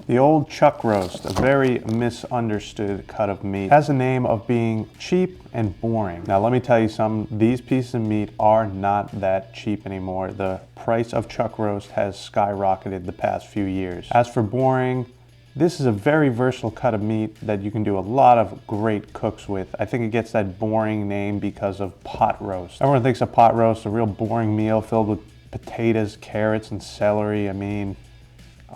The old chuck roast, a very misunderstood cut of meat, has a name of being cheap and boring. Now let me tell you something, these pieces of meat are not that cheap anymore. The price of chuck roast has skyrocketed the past few years. As for boring, this is a very versatile cut of meat that you can do a lot of great cooks with. I think it gets that boring name because of pot roast. Everyone thinks a pot roast, a real boring meal filled with potatoes, carrots, and celery. I mean,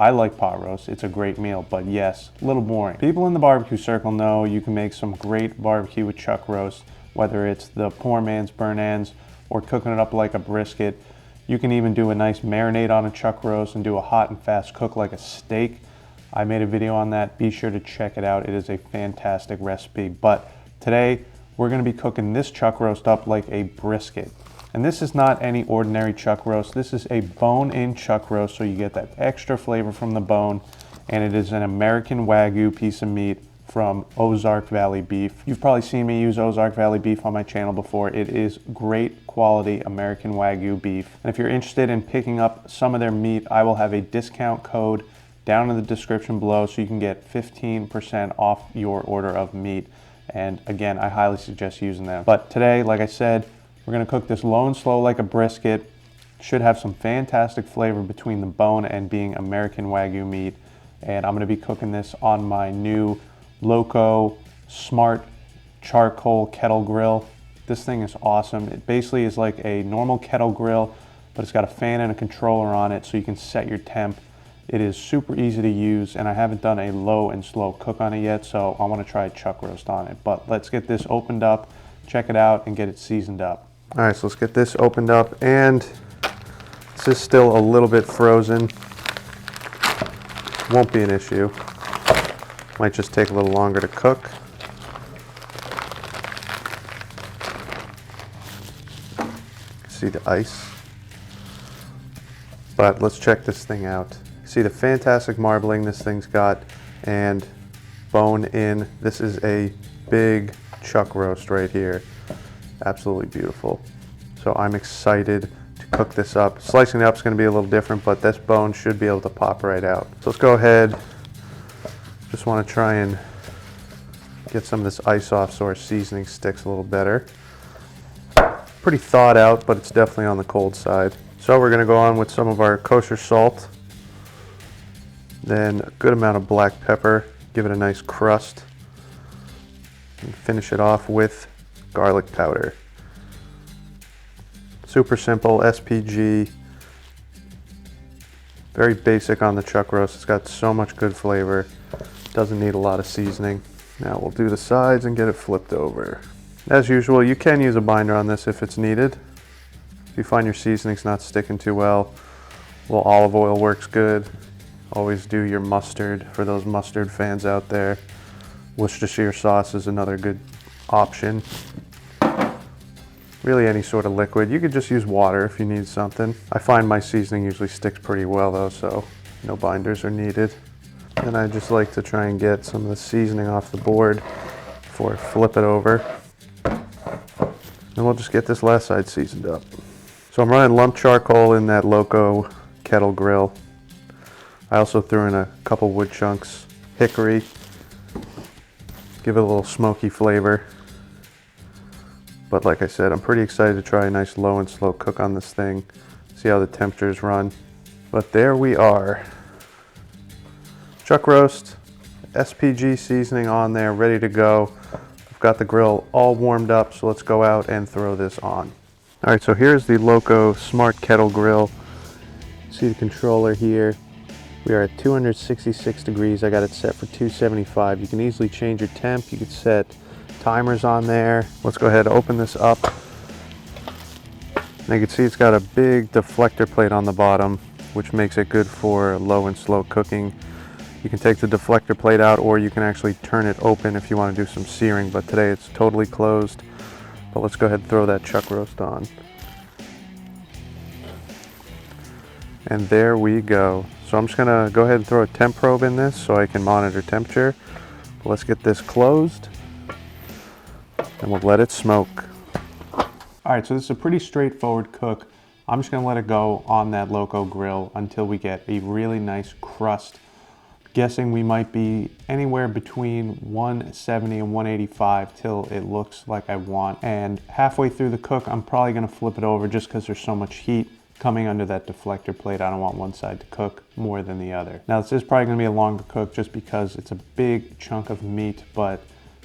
I like pot roast, it's a great meal, but yes, a little boring. People in the barbecue circle know you can make some great barbecue with chuck roast, whether it's the poor man's burnt ends or cooking it up like a brisket. You can even do a nice marinade on a chuck roast and do a hot and fast cook like a steak. I made a video on that, be sure to check it out. It is a fantastic recipe, but today we're gonna be cooking this chuck roast up like a brisket. And this is not any ordinary chuck roast. This is a bone-in chuck roast, so you get that extra flavor from the bone, and it is an American Wagyu piece of meat from Ozark Valley beef. You've probably seen me use Ozark Valley beef on my channel before. It is great quality American Wagyu beef. And if you're interested in picking up some of their meat, I will have a discount code down in the description below so you can get 15% off your order of meat. And again, I highly suggest using them. But today, like I said, we're gonna cook this low and slow like a brisket. Should have some fantastic flavor between the bone and being American Wagyu meat. And I'm gonna be cooking this on my new LOCO Smart Charcoal Kettle Grill. This thing is awesome. It basically is like a normal kettle grill, but it's got a fan and a controller on it so you can set your temp. It is super easy to use, and I haven't done a low and slow cook on it yet, so I wanna try chuck roast on it. But let's get this opened up, check it out, and get it seasoned up. All right, so let's get this opened up, and this is still a little bit frozen. Won't be an issue. Might just take a little longer to cook. See the ice. But let's check this thing out. See the fantastic marbling this thing's got, and bone in. This is a big chuck roast right here. Absolutely beautiful. So I'm excited to cook this up. Slicing it up is going to be a little different, but this bone should be able to pop right out. So let's go ahead. Just want to try and get some of this ice off so our seasoning sticks a little better. Pretty thawed out, but it's definitely on the cold side. So we're going to go on with some of our kosher salt. Then a good amount of black pepper. Give it a nice crust. And finish it off with garlic powder. Super simple, SPG. Very basic on the chuck roast. It's got so much good flavor. Doesn't need a lot of seasoning. Now we'll do the sides and get it flipped over. As usual, you can use a binder on this if it's needed. If you find your seasoning's not sticking too well, a little olive oil works good. Always do your mustard for those mustard fans out there. Worcestershire sauce is another good option. Really any sort of liquid. You could just use water if you need something. I find my seasoning usually sticks pretty well though, so no binders are needed. And I just like to try and get some of the seasoning off the board before I flip it over. And we'll just get this last side seasoned up. So I'm running lump charcoal in that LOCO kettle grill. I also threw in a couple wood chunks, hickory, give it a little smoky flavor. But like I said, I'm pretty excited to try a nice low and slow cook on this thing, see how the temperatures run. But there we are. Chuck roast, SPG seasoning on there, ready to go. I've got the grill all warmed up, so let's go out and throw this on. All right, so here's the LOCO Smart Kettle Grill. See the controller here. We are at 266 degrees. I got it set for 275. You can easily change your temp. You could set timers on there. Let's go ahead and open this up. And you can see it's got a big deflector plate on the bottom, which makes it good for low and slow cooking. You can take the deflector plate out, or you can actually turn it open if you want to do some searing, but today it's totally closed. But let's go ahead and throw that chuck roast on. And there we go. So I'm just gonna go ahead and throw a temp probe in this so I can monitor temperature. But let's get this closed and we'll let it smoke. All right, so this is a pretty straightforward cook. I'm just gonna let it go on that LOCO grill until we get a really nice crust guessing we might be anywhere between 170 and 185 till it looks like I want. And halfway through the cook, I'm probably gonna flip it over just because there's so much heat coming under that deflector plate. I don't want one side to cook more than the other. Now this is probably gonna be a longer cook just because it's a big chunk of meat, but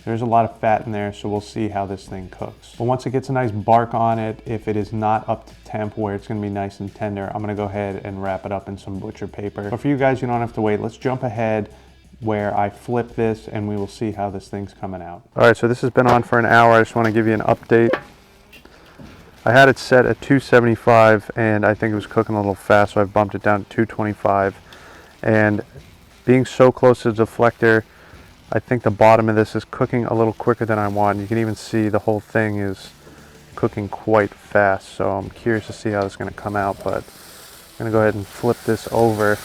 there's a lot of fat in there, so we'll see how this thing cooks. But once it gets a nice bark on it, if it is not up to temp where it's gonna be nice and tender, I'm gonna go ahead and wrap it up in some butcher paper. But for you guys, you don't have to wait. Let's jump ahead where I flip this and we will see how this thing's coming out. All right, so this has been on for an hour. I just wanna give you an update. I had it set at 275 and I think it was cooking a little fast, so I've bumped it down to 225. And being so close to the deflector, I think the bottom of this is cooking a little quicker than I want. You can even see the whole thing is cooking quite fast. So I'm curious to see how it's gonna come out, but I'm gonna go ahead and flip this over.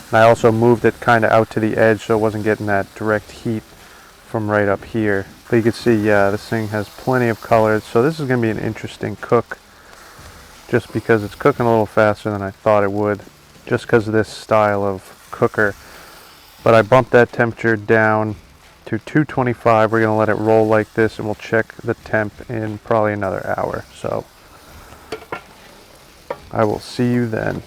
And I also moved it kind of out to the edge so it wasn't getting that direct heat from right up here. But you can see, yeah, this thing has plenty of color. So this is gonna be an interesting cook just because it's cooking a little faster than I thought it would, just because of this style of cooker. But I bumped that temperature down to 225. We're gonna let it roll like this and we'll check the temp in probably another hour. So I will see you then.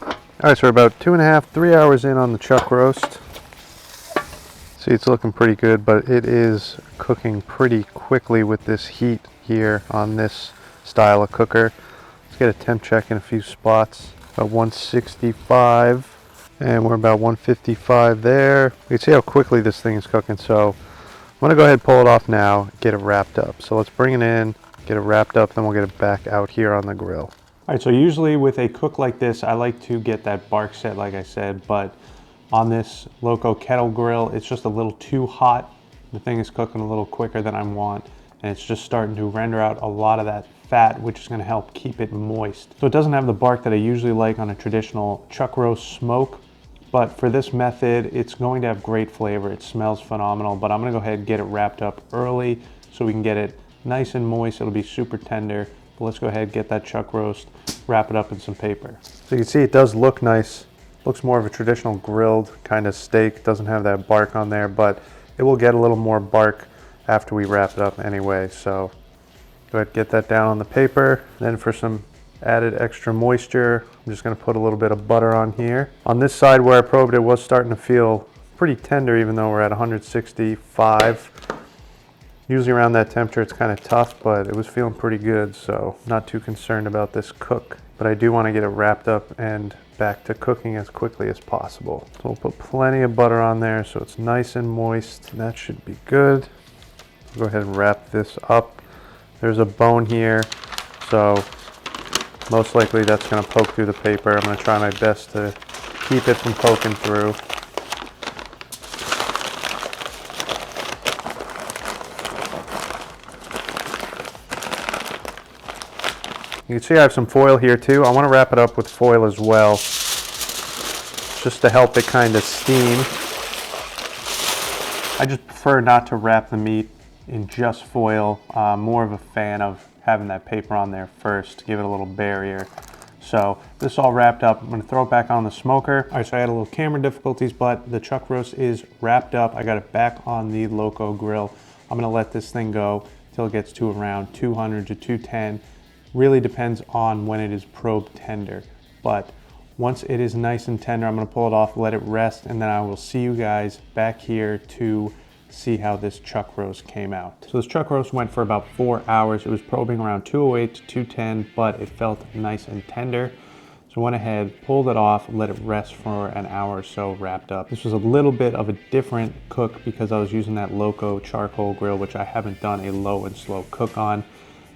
All right, so we're about 2.5, 3 hours in on the chuck roast. See, it's looking pretty good, but it is cooking pretty quickly with this heat here on this style of cooker. Let's get a temp check in a few spots. About 165. And we're about 155 there. You can see how quickly this thing is cooking. So I'm gonna go ahead and pull it off now, get it wrapped up. So let's bring it in, get it wrapped up, then we'll get it back out here on the grill. All right, so usually with a cook like this, I like to get that bark set, like I said, but on this LOCO kettle grill, it's just a little too hot. The thing is cooking a little quicker than I want, and it's just starting to render out a lot of that fat, which is gonna help keep it moist. So it doesn't have the bark that I usually like on a traditional chuck roast smoke. But for this method, it's going to have great flavor. It smells phenomenal, but I'm gonna go ahead and get it wrapped up early so we can get it nice and moist. It'll be super tender. But let's go ahead and get that chuck roast, wrap it up in some paper. So you can see it does look nice. Looks more of a traditional grilled kind of steak. Doesn't have that bark on there, but it will get a little more bark after we wrap it up anyway. So go ahead and get that down on the paper. Then for some added extra moisture, I'm just going to put a little bit of butter on here. On this side where I probed, it was starting to feel pretty tender even though we're at 165. Usually around that temperature it's kind of tough, but it was feeling pretty good, so not too concerned about this cook. But I do want to get it wrapped up and back to cooking as quickly as possible. So we'll put plenty of butter on there so it's nice and moist. That should be good. Go ahead and wrap this up. There's a bone here, so most likely that's going to poke through the paper. I'm going to try my best to keep it from poking through. You can see I have some foil here too. I want to wrap it up with foil as well, just to help it kind of steam. I just prefer not to wrap the meat in just foil. More of a fan of having that paper on there first to give it a little barrier. So this all wrapped up. I'm gonna throw it back on the smoker. All right, so I had a little camera difficulties, but the chuck roast is wrapped up. I got it back on the LOCO grill. I'm gonna let this thing go till it gets to around 200 to 210. Really depends on when it is probed tender. But once it is nice and tender, I'm gonna pull it off, let it rest, and then I will see you guys back here to see how this chuck roast came out. So this chuck roast went for about 4 hours. It was probing around 208 to 210, but it felt nice and tender. So I went ahead, pulled it off, let it rest for an hour or so, wrapped up. This was a little bit of a different cook because I was using that LOCO charcoal grill, which I haven't done a low and slow cook on.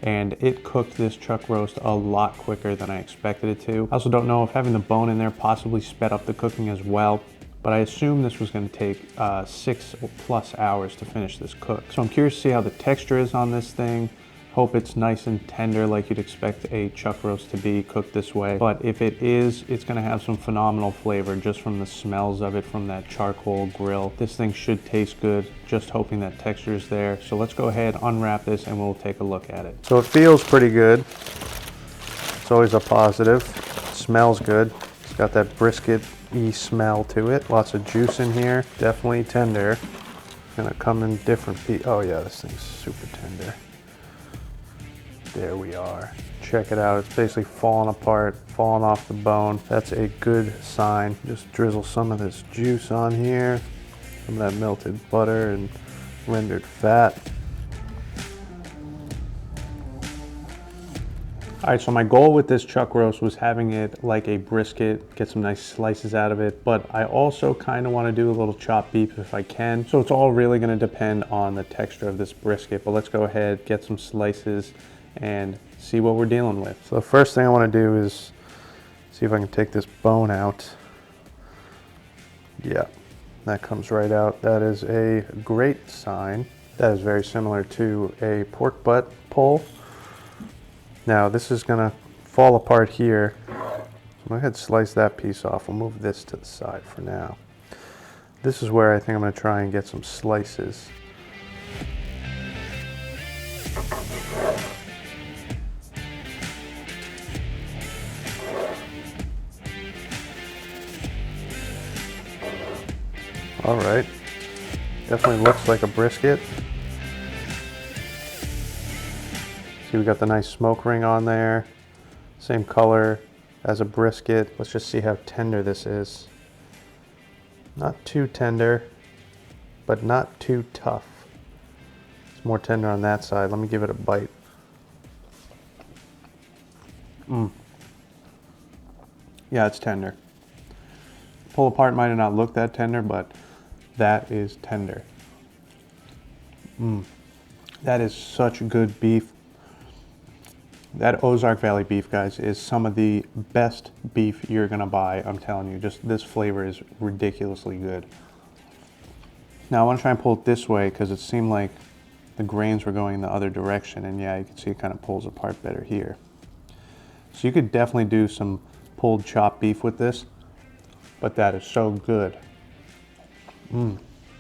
And it cooked this chuck roast a lot quicker than I expected it to. I also don't know if having the bone in there possibly sped up the cooking as well, but I assume this was going to take 6+ hours to finish this cook. So I'm curious to see how the texture is on this thing. Hope it's nice and tender like you'd expect a chuck roast to be cooked this way. But if it is, it's gonna have some phenomenal flavor just from the smells of it from that charcoal grill. This thing should taste good, just hoping that texture is there. So let's go ahead, unwrap this, and we'll take a look at it. So it feels pretty good. It's always a positive. It smells good. It's got that brisket meat-y smell to it. Lots of juice in here, definitely tender. Gonna come in different pieces. Oh yeah, this thing's super tender. There we are. Check it out, it's basically falling apart, falling off the bone. That's a good sign. Just drizzle some of this juice on here, some of that melted butter and rendered fat. All right, so my goal with this chuck roast was having it like a brisket, get some nice slices out of it, but I also kind of want to do a little chopped beef if I can. So it's all really going to depend on the texture of this brisket, but let's go ahead, get some slices and see what we're dealing with. So the first thing I want to do is see if I can take this bone out. Yeah, that comes right out. That is a great sign. That is very similar to a pork butt pull. Now this is gonna fall apart here. So I'm gonna go ahead and slice that piece off. We'll move this to the side for now. This is where I think I'm gonna try and get some slices. All right, definitely looks like a brisket. See, we got the nice smoke ring on there, same color as a brisket. Let's just see how tender this is. Not too tender, but not too tough. It's more tender on that side. Let me give it a bite. Yeah, it's tender. Pull apart might not look that tender, but that is tender. That is such good beef. That Ozark Valley beef, guys, is some of the best beef you're gonna buy. I'm telling you, just this flavor is ridiculously good. Now I wanna try and pull it this way because it seemed like the grains were going in the other direction, and yeah, you can see it kind of pulls apart better here. So you could definitely do some pulled chopped beef with this, but that is so good.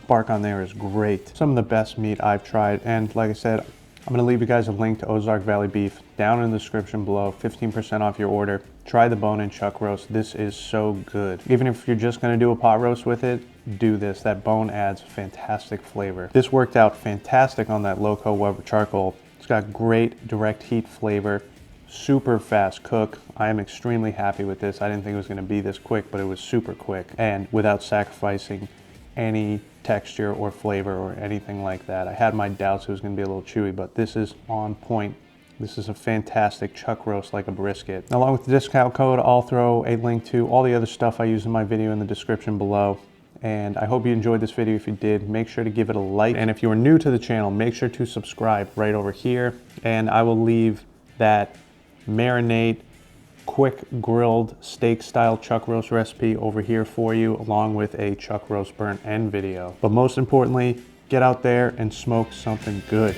Bark on there is great. Some of the best meat I've tried, and like I said, I'm gonna leave you guys a link to Ozark Valley beef down in the description below, 15% off your order. Try the bone-in chuck roast. This is so good. Even if you're just gonna do a pot roast with it, do this. That bone adds fantastic flavor. This worked out fantastic on that LOCO Weber charcoal. It's got great direct heat flavor, super fast cook. I am extremely happy with this. I didn't think it was gonna be this quick, but it was super quick and without sacrificing any texture or flavor or anything like that. I had my doubts it was going to be a little chewy, but this is on point. This is a fantastic chuck roast like a brisket. Along with the discount code, I'll throw a link to all the other stuff I use in my video in the description below. And I hope you enjoyed this video. If you did, make sure to give it a like. And if you are new to the channel, make sure to subscribe right over here. And I will leave that marinade quick grilled steak style chuck roast recipe over here for you, along with a chuck roast burnt end video. But most importantly, get out there and smoke something good.